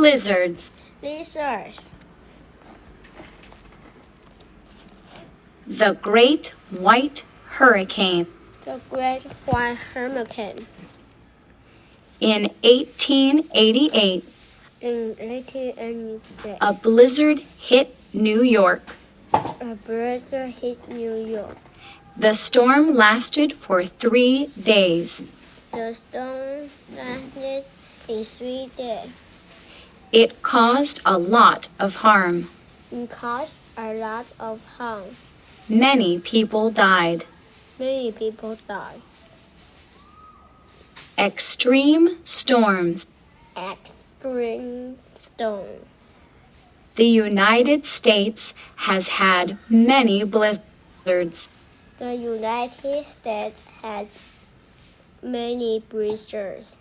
Blizzards. Lizards. The Great White Hurricane. The Great White Hurricane. In 1888, In 1888, a blizzard hit New York. a blizzard hit New York. The storm lasted for 3 days. The storm lasted in 3 days. It caused a lot of harm. It caused a lot of harm. Many people died. Many people died. Extreme storms. Extreme storm. The United States has had many blizzards. The United States had many blizzards.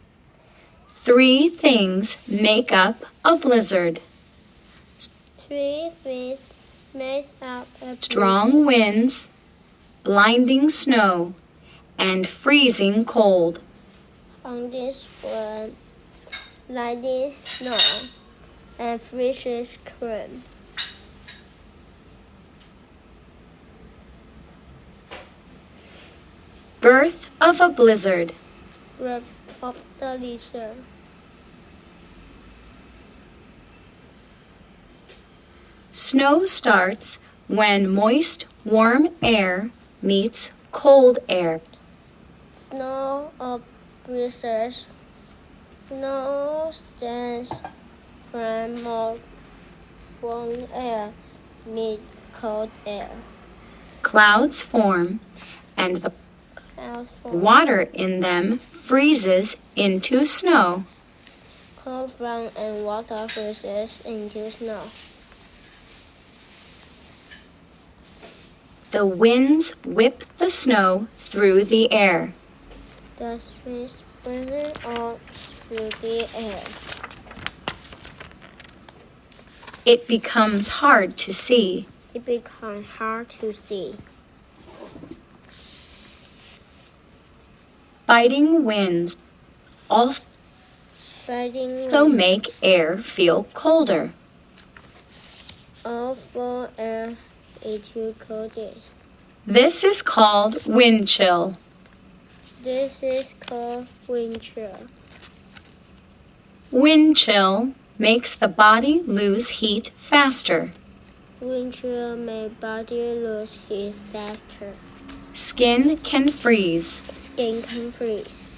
3 things make up a blizzard: 3 things made up a strong winds, blinding snow, and freezing cold. On this one, lightning, snow, and freezing cream. Birth of a blizzard. Birth of the lizard. Snow starts when moist, warm air meets cold air. Snow of blizzards. Snow stands from more warm air meet cold air. Clouds form, and the Clouds water in them freezes into snow. cold from and water freezes into snow. The winds whip the snow through the air. The streets spinning all through the air. It becomes hard to see. It becomes hard to see. Biting winds also Fighting make air feel colder. all for air into cold days. This is called wind chill. This is called wind chill. Wind chill makes the body lose heat faster. Wind chill makes body lose heat faster. Skin can freeze. Skin can freeze.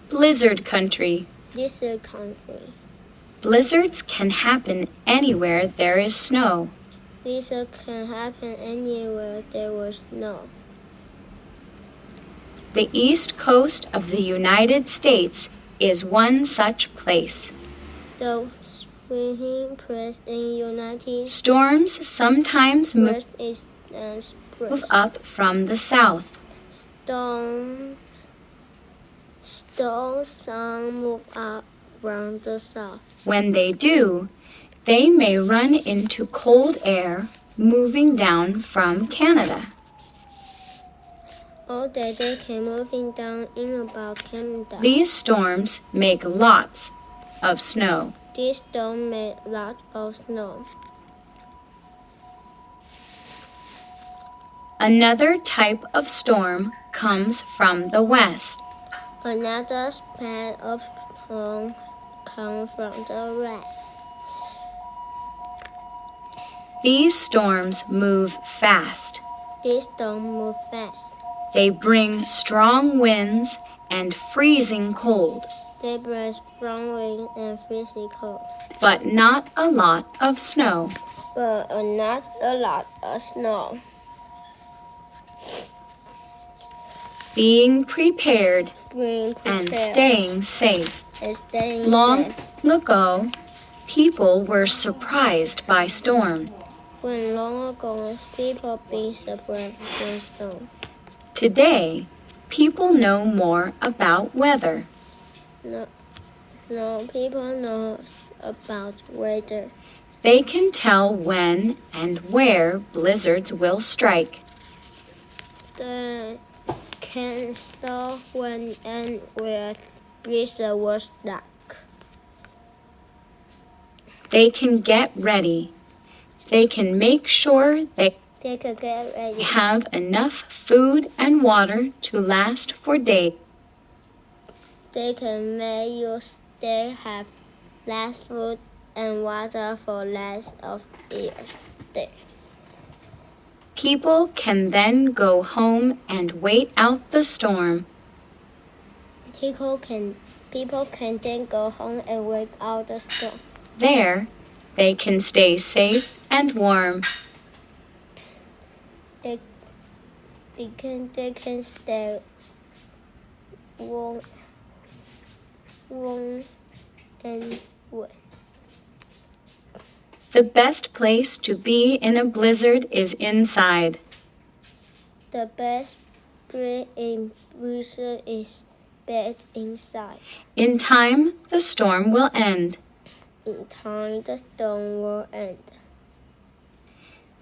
Blizzard country. This is country. Blizzards can happen anywhere there is snow. This can happen anywhere there was snow. The east coast of the United States is one such place. The swimming place in United Storms sometimes move States is move up from the south. Storms move up from the south. When they do, they may run into cold air moving down from Canada. All day they can moving down in about Canada. These storms make lots of snow. This storm made lots of snow. Another type of storm comes from the west. Another span of storm comes from the west. These storms move fast. This storm move fast. They bring strong winds and freezing cold, They bring strong wind and freezing cold, but not a lot of snow. but not a lot of snow. Being prepared Being and prepared staying safe. and staying Long safe. ago, people were surprised by storm. When long ago, people being surprised by storm. Today, people know more about weather. No, people know about weather. They can tell when and where blizzards will strike. They can tell when and where blizzard was stuck. They can get ready. They can make sure they They can get ready. have enough food and water to last for days. They can make use they have less food and water for less of years. People can then go home and wait out the storm. People can then go home and wait out the storm. There, they can stay safe and warm. They can stay warm and wet. The best place to be in a blizzard is inside. The best place in blizzard is bed inside. In time, the storm will end. In time, the storm will end.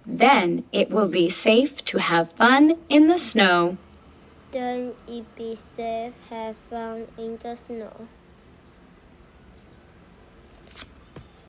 Then it will be safe to have fun in the snow. Then it be safe have fun in the snow.